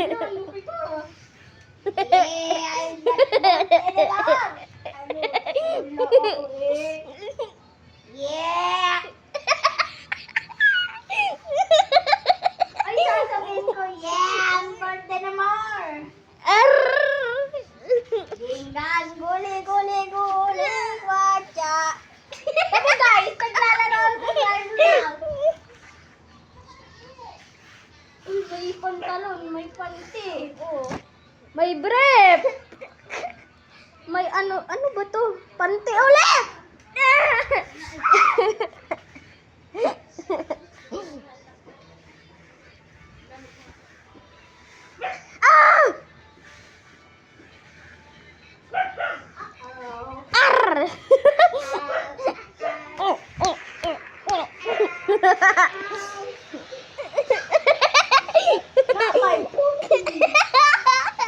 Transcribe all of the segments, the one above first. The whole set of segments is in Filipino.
Lupi ko. I'm not yeah! Ay, sasabihin ko, yeah! Ang birthday na more! Gingan, guli, watcha! Ito guys, naglalaro ako sa lang. Uy, may pantalon, may panty. Oh. May brief. May ano ba to? Panty ulit! Ah! Arr! Not my poopy!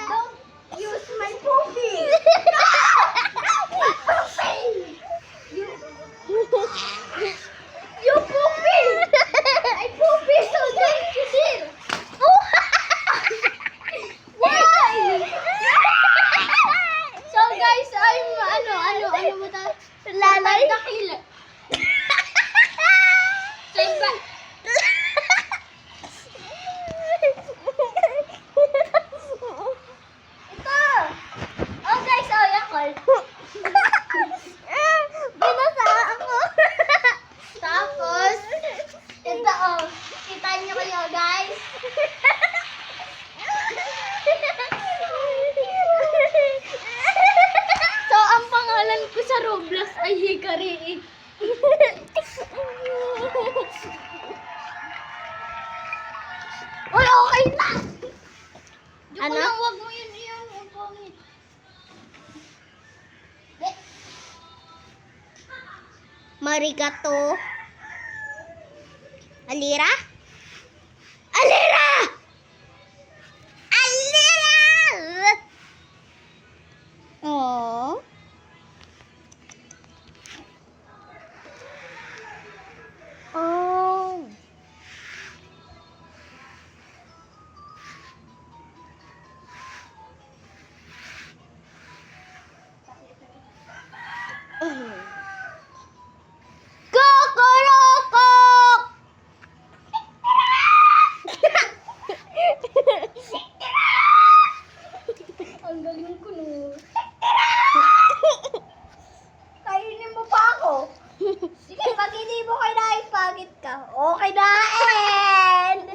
Don't use my poopy! You poopy! I poopy so don't you dare! Why? So guys, I'm ano mo ta? Lalay? Dakila. Samba. Ito. Oh guys, oh yakol. Binasa ako. Tapos, ito oh. Kita niyo kayo guys. So, ang pangalan ko sa Roblox ay Hikari. Uy, okay na! Joke Ano? lang, wag mo yun. Ang pangit. Marigato. Alira? Alira!